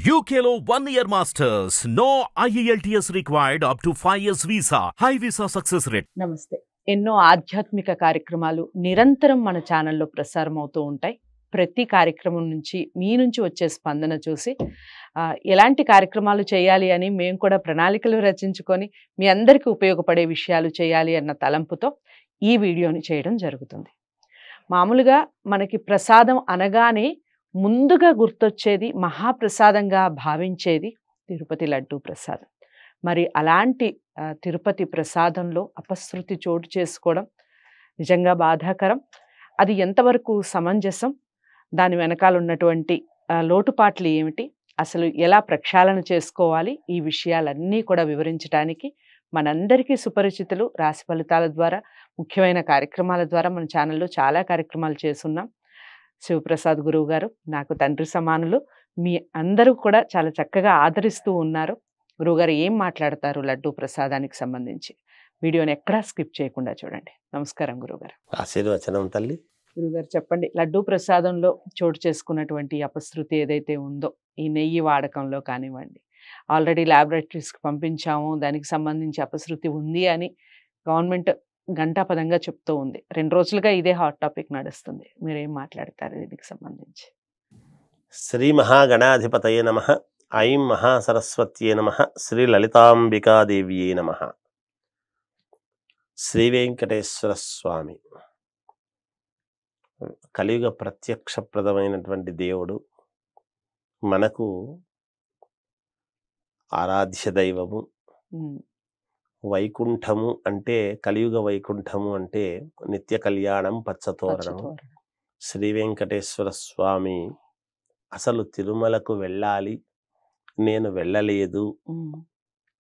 UKLO 1 year masters. No IELTS required up to 5 years visa. High visa success rate. నమస్తే. ఎన్నో ఆధ్యాత్మిక కార్యక్రమాలు నిరంతరం మన ఛానల్లో ప్రసారం అవుతూ ఉంటాయి. ప్రతి కార్యక్రమం నుంచి మీ నుంచి వచ్చే స్పందన చూసి ఎలాంటి కార్యక్రమాలు చేయాలి అని మేము కూడా ప్రణాళికలు రచించుకొని మీ అందరికీ ఉపయోగపడే విషయాలు చేయాలి అన్న తలంపుతో ఈ వీడియోని చేయడం జరుగుతుంది. మామూలుగా మనకి ప్రసాదం అనగానే ముందుగా గుర్తొచ్చేది, మహాప్రసాదంగా భావించేది తిరుపతి లడ్డూ ప్రసాదం. మరి అలాంటి తిరుపతి ప్రసాదంలో అపశృతి చోటు చేసుకోవడం నిజంగా బాధాకరం. అది ఎంతవరకు సమంజసం, దాని వెనకాల ఉన్నటువంటి లోటుపాట్లు ఏమిటి, అసలు ఎలా ప్రక్షాళన చేసుకోవాలి, ఈ విషయాలన్నీ కూడా వివరించడానికి మనందరికీ సుపరిచితులు, రాశి ఫలితాల ద్వారా, ముఖ్యమైన కార్యక్రమాల ద్వారా మన ఛానల్లో చాలా కార్యక్రమాలు చేస్తున్నాం. శివప్రసాద్ గురువు గారు నాకు తండ్రి సమానులు. మీ అందరూ కూడా చాలా చక్కగా ఆదరిస్తూ ఉన్నారు. గురువుగారు ఏం మాట్లాడతారు లడ్డూ ప్రసాదానికి సంబంధించి? వీడియోని ఎక్కడా స్కిప్ చేయకుండా చూడండి. నమస్కారం గురువుగారు. ఆశీర్వచనం తల్లి. గురువుగారు చెప్పండి, లడ్డూ ప్రసాదంలో చోటు చేసుకున్నటువంటి అపశృతి ఏదైతే ఉందో, ఈ నెయ్యి వాడకంలో కానివ్వండి, ఆల్రెడీ ల్యాబొరేటరీస్కి పంపించాము, దానికి సంబంధించి అపశృతి ఉంది అని గవర్నమెంట్ గంటాపదంగా చెప్తూ ఉంది. 2 రోజులుగా ఇదే హాట్ టాపిక్ నడుస్తుంది. మీరేం మాట్లాడతారు దీనికి సంబంధించి? శ్రీ మహాగణాధిపతయే నమః. ఐం మహాసరస్వత్యే నమః. శ్రీ లలితాంబికాదేవ్యే నమః. శ్రీ వెంకటేశ్వర స్వామి కలియుగ ప్రత్యక్షప్రదమైనటువంటి దేవుడు, మనకు ఆరాధ్య దైవము. వైకుంఠము అంటే, కలియుగ వైకుంఠము అంటే నిత్య కళ్యాణం పచ్చతోరణం. శ్రీ వెంకటేశ్వర స్వామి అసలు తిరుమలకు వెళ్ళాలి, నేను వెళ్ళలేదు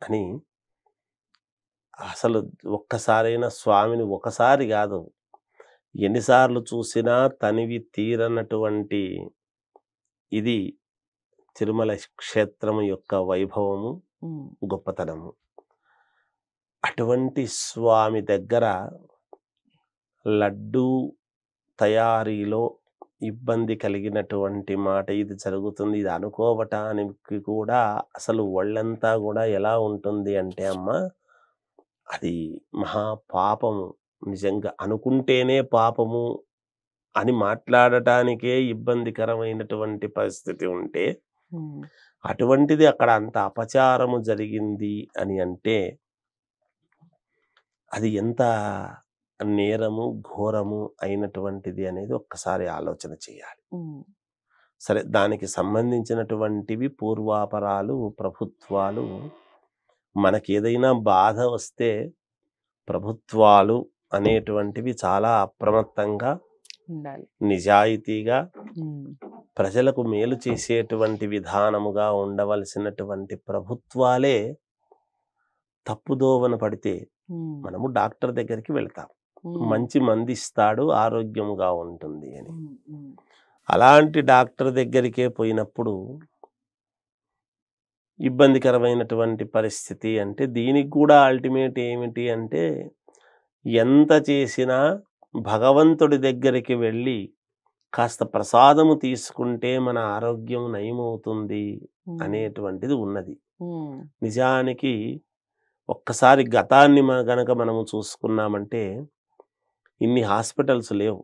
అని అసలు ఒక్కసారైనా స్వామిని, ఒకసారి కాదు ఎన్నిసార్లు చూసినా తనివి తీరనటువంటి ఇది తిరుమల క్షేత్రము యొక్క వైభవము, గొప్పతనము. అటువంటి స్వామి దగ్గర లడ్డూ తయారీలో ఇబ్బంది కలిగినటువంటి మాట ఇది జరుగుతుంది. ఇది అనుకోవటానికి కూడా అసలు ఒళ్ళంతా కూడా ఎలా ఉంటుంది అంటే, అమ్మ అది మహాపాపము. నిజంగా అనుకుంటేనే పాపము అని మాట్లాడటానికే ఇబ్బందికరమైనటువంటి పరిస్థితి ఉంటే, అటువంటిది అక్కడ అంత అపచారము జరిగింది అని అంటే అది ఎంత నేరము, ఘోరము అయినటువంటిది అనేది ఒక్కసారి ఆలోచన చేయాలి. సరే, దానికి సంబంధించినటువంటివి పూర్వాపరాలు, ప్రభుత్వాలు, మనకి ఏదైనా బాధ వస్తే ప్రభుత్వాలు అనేటువంటివి చాలా అప్రమత్తంగా, నిజాయితీగా, ప్రజలకు మేలు చేసేటువంటి విధానముగా ఉండవలసినటువంటి ప్రభుత్వాలే తప్పుదోవన పడితే మనము డాక్టర్ దగ్గరికి వెళ్తాం, మంచి మంది ఇస్తాడు, ఆరోగ్యముగా ఉంటుంది అని. అలాంటి డాక్టర్ దగ్గరికే పోయినప్పుడు ఇబ్బందికరమైనటువంటి పరిస్థితి అంటే, దీనికి కూడా అల్టిమేట్ ఏమిటి అంటే, ఎంత చేసినా భగవంతుడి దగ్గరికి వెళ్ళి కాస్త ప్రసాదము తీసుకుంటే మన ఆరోగ్యం నయమవుతుంది అనేటువంటిది ఉన్నది. నిజానికి ఒక్కసారి గతాన్ని గనక మనము చూసుకున్నామంటే ఇన్ని హాస్పిటల్స్ లేవు.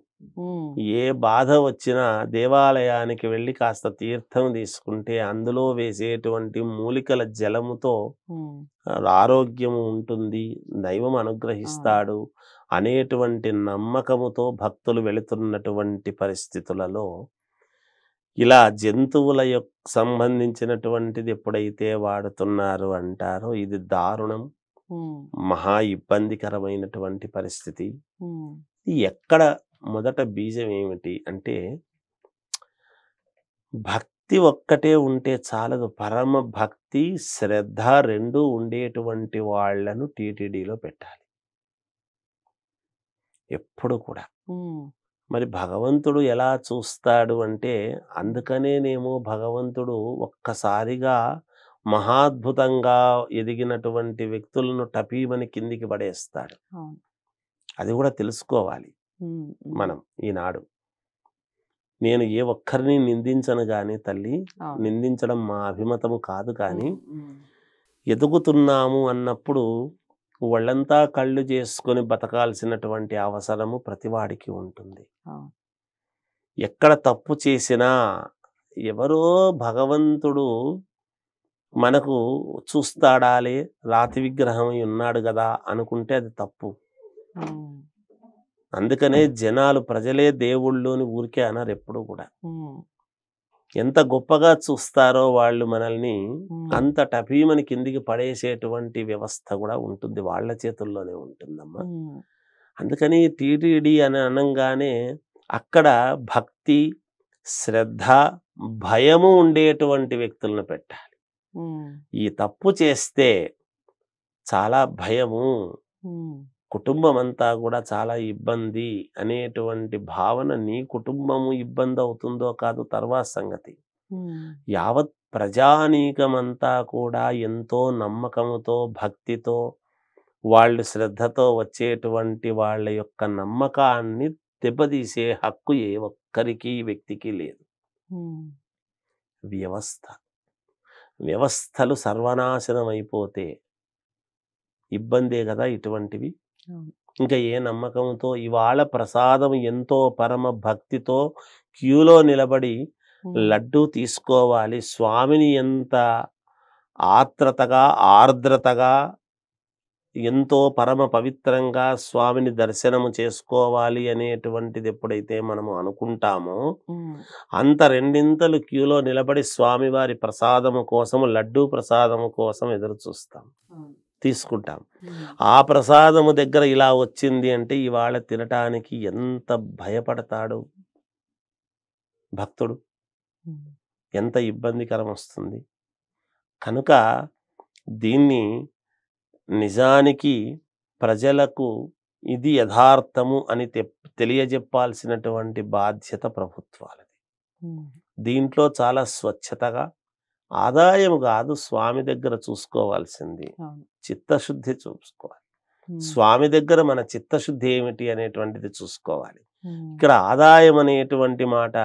ఏ బాధ వచ్చినా దేవాలయానికి వెళ్ళి కాస్త తీర్థం తీసుకుంటే అందులో వేసేటువంటి మూలికల జలముతో ఆరోగ్యము ఉంటుంది, దైవం అనుగ్రహిస్తాడు అనేటువంటి నమ్మకముతో భక్తులు వెళుతున్నటువంటి పరిస్థితులలో ఇలా జంతువుల యొక్క సంబంధించినటువంటిది ఎప్పుడైతే వాడుతున్నారు అంటారో ఇది దారుణం, మహా ఇబ్బందికరమైనటువంటి పరిస్థితి. ఎక్కడ మొదట బీజం ఏమిటి అంటే, భక్తి ఒక్కటే ఉంటే చాలదు, పరమ భక్తి, శ్రద్ధ రెండూ ఉండేటువంటి వాళ్లను టీటీడీలో పెట్టాలి ఎప్పుడు కూడా. మరి భగవంతుడు ఎలా చూస్తాడు అంటే, అందుకనేనేమో భగవంతుడు ఒక్కసారిగా మహాద్భుతంగా ఎదిగినటువంటి వ్యక్తులను టపీమని కిందికి పడేస్తాడు. అది కూడా తెలుసుకోవాలి మనం ఈనాడు. నేను ఏ ఒక్కరిని నిందించను కానీ తల్లి, అవును. నిందించడం మా అభిమతము కాదు. కానీ ఉమ్, ఎదుగుతున్నాము అన్నప్పుడు వాళ్ళంతా కళ్ళు చేసుకొని బతకాల్సినటువంటి అవసరము ప్రతివాడికి ఉంటుంది. అవును. ఎక్కడ తప్పు చేసినా ఎవరో భగవంతుడు మనకు చూస్తాడాలే, రాతి విగ్రహం ఉన్నాడు కదా అనుకుంటే అది తప్పు. ఉమ్, అందుకనే జనాలు ప్రజలే దేవుళ్ళు అని ఊరికే అనరు ఎప్పుడు కూడా. ఉమ్, ఎంత గొప్పగా చూస్తారో వాళ్ళు మనల్ని, ఉమ్, అంత టపీమని కిందికి పడేసేటువంటి వ్యవస్థ కూడా ఉంటుంది, వాళ్ళ చేతుల్లోనే ఉంటుందమ్మా. ఉమ్, అందుకని టీటీడీ అని అనగానే అక్కడ భక్తి, శ్రద్ధ, భయము ఉండేటువంటి వ్యక్తులను పెట్టాలి. ఉమ్, ఈ తప్పు చేస్తే చాలా భయము, ఉమ్, కుటుంబం అంతా కూడా చాలా ఇబ్బంది అనేటువంటి భావన, నీ కుటుంబము ఇబ్బంది అవుతుందో కాదు తర్వాత సంగతి, ఉమ్, యావత్ ప్రజానీకమంతా కూడా ఎంతో నమ్మకముతో, భక్తితో, వాళ్ళు శ్రద్ధతో వచ్చేటువంటి వాళ్ళ యొక్క నమ్మకాన్ని దెబ్బతీసే హక్కు ఏ ఒక్కరికి వ్యక్తికి లేదు. ఉమ్, వ్యవస్థలు సర్వనాశనం అయిపోతే ఇబ్బందే కదా ఇటువంటివి. అవును. ఇంకా ఏ నమ్మకంతో ఇవాళ ప్రసాదం ఎంతో పరమ భక్తితో క్యూలో నిలబడి ఉమ్, లడ్డూ తీసుకోవాలి, స్వామిని ఎంత ఆర్ద్రతగా ఎంతో పరమ పవిత్రంగా స్వామిని దర్శనము చేసుకోవాలి అనేటువంటిది ఎప్పుడైతే మనము అనుకుంటామో ఉమ్, అంత రెండింతలు క్యూలో నిలబడి స్వామివారి ప్రసాదము కోసము, లడ్డూ ప్రసాదము కోసం ఎదురు చూస్తాం, అవును. తీసుకుంటాం. ఉమ్, ఆ ప్రసాదము దగ్గర ఇలా వచ్చింది అంటే ఇవాళ తినటానికి ఎంత భయపడతాడు భక్తుడు, ఉమ్, ఎంత ఇబ్బందికరం వస్తుంది. కనుక దీన్ని నిజానికి ప్రజలకు ఇది యథార్థము అని తెలియజెప్పాల్సినటువంటి బాధ్యత ప్రభుత్వాలది. ఉమ్, దీంట్లో చాలా స్వచ్ఛతగా, ఆదాయం కాదు స్వామి దగ్గర చూసుకోవాల్సింది, అవును. చిత్తశుద్ధి చూసుకోవాలి. ఉమ్, స్వామి దగ్గర మన చిత్తశుద్ధి ఏమిటి అనేటువంటిది చూసుకోవాలి. ఉమ్, ఇక్కడ ఆదాయం అనేటువంటి మాట,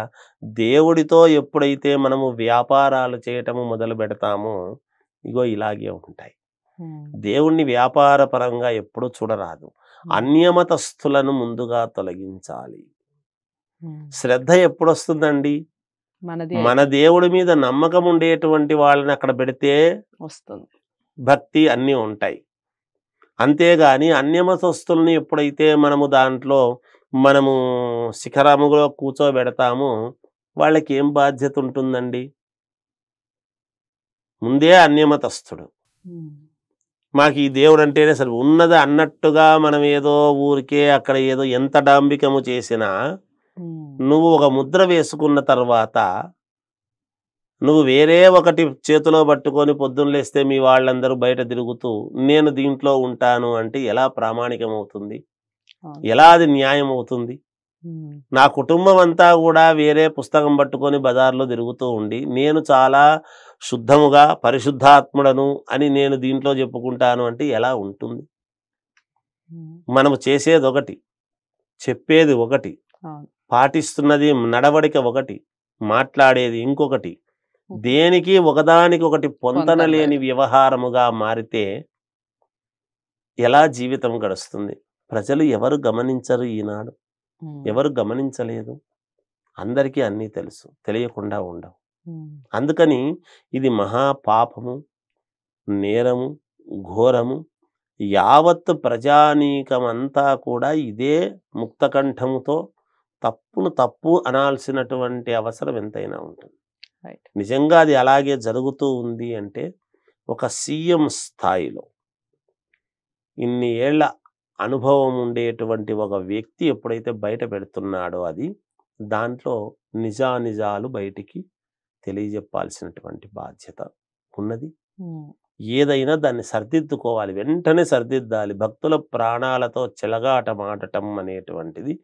దేవుడితో ఎప్పుడైతే మనము వ్యాపారాలు చేయటము మొదలు పెడతామో ఇగో ఇలాగే ఉంటాయి. ఉమ్, దేవుణ్ణి వ్యాపార పరంగా ఎప్పుడూ చూడరాదు. అన్యమతస్థులను ముందుగా తొలగించాలి. ఉమ్, శ్రద్ధ ఎప్పుడొస్తుందండి? మనది మన దేవుడి మీద నమ్మకం ఉండేటువంటి వాళ్ళని అక్కడ పెడితే వస్తుంది. భక్తి అన్నీ ఉంటాయి. అంతేగాని అన్యమతస్థుల్ని ఎప్పుడైతే మనము శిఖరములో కూర్చోబెడతామో వాళ్ళకి ఏం బాధ్యత ఉంటుందండి? ముందే అన్యమతస్థుడు, ఉమ్, మాకు ఈ దేవుడు అంటేనే సరే ఉన్నది అన్నట్టుగా మనం ఏదో ఊరికే అక్కడ ఏదో ఎంత డాంబికము చేసినా, ఉమ్, నువ్వు ఒక ముద్ర వేసుకున్న తర్వాత నువ్వు వేరే ఒకటి చేతిలో పట్టుకొని పొద్దున్న లేస్తే మీ వాళ్ళందరూ బయట తిరుగుతూ నేను దీంట్లో ఉంటాను అంటే ఎలా ప్రామాణికం అవుతుంది? అవును. ఎలా అది న్యాయం అవుతుంది? ఉమ్, నా కుటుంబం అంతా కూడా వేరే పుస్తకం పట్టుకొని బజార్లో తిరుగుతూ ఉండి నేను చాలా శుద్ధముగా పరిశుద్ధాత్ముడను అని నేను దీంట్లో చెప్పుకుంటాను అంటే ఎలా ఉంటుంది? ఉమ్, మనము చేసేది ఒకటి, చెప్పేది ఒకటి, అవును. పాటిస్తున్నది నడవడిక ఒకటి, మాట్లాడేది ఇంకొకటి, దేనికి ఒకదానికి ఒకటి పొంతన లేని వ్యవహారముగా మారితే ఎలా జీవితం గడుస్తుంది? ప్రజలు ఎవరు గమనించరు ఈనాడు, ఉమ్, ఎవరు గమనించలేదు. అందరికీ అన్నీ తెలుసు, తెలియకుండా ఉండవు. ఉమ్, అందుకని ఇది మహాపాపము, నేరము, ఘోరము. యావత్ ప్రజానీకమంతా కూడా ఇదే ముక్తకంఠముతో తప్పును తప్పు అనాల్సినటువంటి అవసరం ఎంతైనా ఉంటుంది. రైట్. నిజంగా అది అలాగే జరుగుతూ ఉంది అంటే ఒక సీఎం స్థాయిలో ఇన్ని ఏళ్ల అనుభవం ఉండేటువంటి ఒక వ్యక్తి ఎప్పుడైతే బయట పెడుతున్నాడో అది దాంట్లో నిజానిజాలు బయటికి తెలియజెప్పాల్సినటువంటి బాధ్యత ఉన్నది. ఉమ్, ఏదైనా దాన్ని సరిదిద్దుకోవాలి, వెంటనే సరిదిద్దాలి. భక్తుల ప్రాణాలతో చెలగాటమాడటం అనేటువంటిది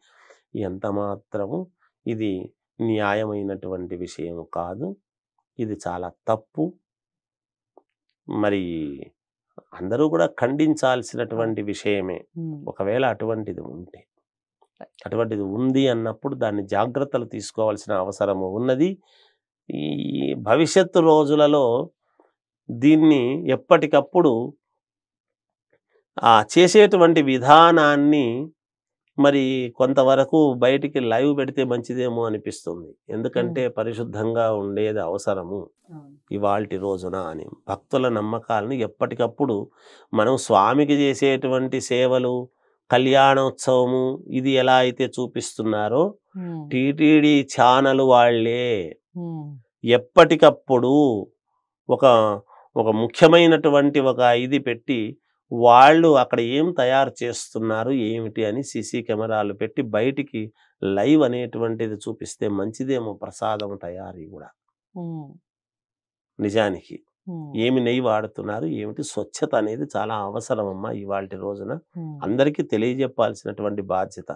ఎంత మాత్రము ఇది న్యాయమైనటువంటి విషయం కాదు. ఇది చాలా తప్పు. మరి అందరూ కూడా ఖండించాల్సినటువంటి విషయమే ఉమ్, ఒకవేళ అటువంటిది ఉంటే. అటువంటిది ఉంది అన్నప్పుడు దాన్ని జాగ్రత్తలు తీసుకోవాల్సిన అవసరం ఉన్నది. ఈ భవిష్యత్తు రోజులలో దీన్ని ఎప్పటికప్పుడు చేసేటువంటి విధానాన్ని మరి కొంతవరకు బయటికి లైవ్ పెడితే మంచిదేమో అనిపిస్తుంది. ఎందుకంటే పరిశుద్ధంగా ఉండేది అవసరము ఇవాల్టి రోజున అని భక్తుల నమ్మకాలను ఎప్పటికప్పుడు మనం స్వామికి చేసేటువంటి సేవలు, కళ్యాణోత్సవము ఇది ఎలా అయితే చూపిస్తున్నారో టీటీడీ ఛానల్ వాళ్ళే ఎప్పటికప్పుడు ఒక ముఖ్యమైనటువంటి ఒక ఇది పెట్టి వాళ్ళు అక్కడ ఏం తయారు చేస్తున్నారు ఏమిటి అని సీసీ కెమెరాలు పెట్టి బయటికి లైవ్ అనేటువంటిది చూపిస్తే మంచిదేమో. ప్రసాదం తయారీ కూడా నిజానికి ఏమి నెయ్యి వాడుతున్నారు ఏమిటి స్వచ్ఛత అనేది చాలా అవసరం అమ్మా ఇవాల్టి రోజున. అందరికీ తెలియజెప్పాల్సినటువంటి బాధ్యత.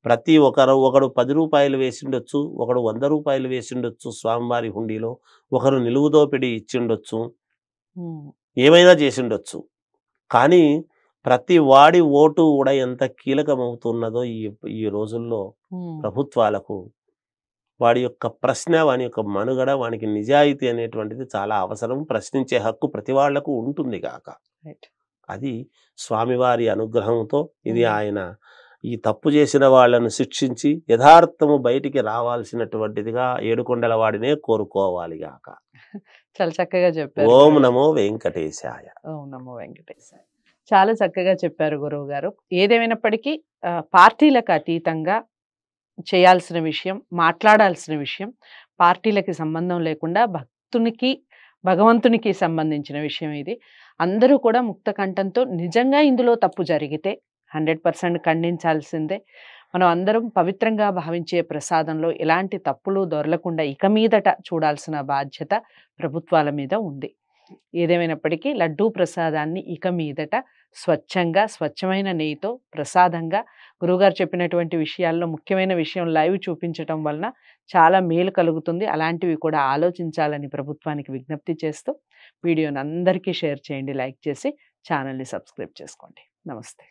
ప్రతి ఒకడు 10 రూపాయలు వేసిండొచ్చు, ఒకడు 100 రూపాయలు వేసిండొచ్చు స్వామివారి హుండీలో, ఒకరు నిలువుదోపిడి ఇచ్చిండొచ్చు, ఏమైనా చేసిండొచ్చు. కానీ ప్రతి వాడి ఓటు కూడా ఎంత కీలకమవుతున్నదో ఈ రోజుల్లో ప్రభుత్వాలకు. వాడి యొక్క ప్రశ్న, వాని యొక్క మనుగడ, వానికి నిజాయితీ అనేటువంటిది చాలా అవసరం. ప్రశ్నించే హక్కు ప్రతి వాళ్లకు ఉంటుంది కాక అది స్వామివారి అనుగ్రహంతో ఇది ఆయన ఈ తప్పు చేసిన వాళ్లను శిక్షించి యథార్థము బయటికి రావాల్సినటువంటిదిగా ఏడుకొండల వాడినే కోరుకోవాలి గాక. చాలా చక్కగా చెప్పారు. ఓం నమో వెంకటేశాయ. ఓం నమో వెంకటేశాయ. చాలా చక్కగా చెప్పారు గురువు గారు. ఏదేమైనప్పటికీ పార్టీలకు అతీతంగా చేయాల్సిన విషయం, మాట్లాడాల్సిన విషయం, పార్టీలకి సంబంధం లేకుండా భగవంతునికి సంబంధించిన విషయం ఇది. అందరూ కూడా ముక్త కంఠంతో నిజంగా ఇందులో తప్పు జరిగితే 100% ఖండించాల్సిందే. మనం అందరం పవిత్రంగా భావించే ప్రసాదంలో ఎలాంటి తప్పులు దొరలకుండా ఇక మీదట చూడాల్సిన బాధ్యత ప్రభుత్వాల మీద ఉంది. ఏదేమైనప్పటికీ లడ్డూ ప్రసాదాన్ని ఇక మీదట స్వచ్ఛంగా, స్వచ్ఛమైన నెయ్యితో ప్రసాదంగా గురువుగారు చెప్పినటువంటి విషయాల్లో ముఖ్యమైన విషయం లైవ్ చూపించటం వలన చాలా మేలు కలుగుతుంది. అలాంటివి కూడా ఆలోచించాలని ప్రభుత్వానికి విజ్ఞప్తి చేస్తూ వీడియోని అందరికీ షేర్ చేయండి, లైక్ చేసి ఛానల్ని సబ్స్క్రైబ్ చేసుకోండి. నమస్తే.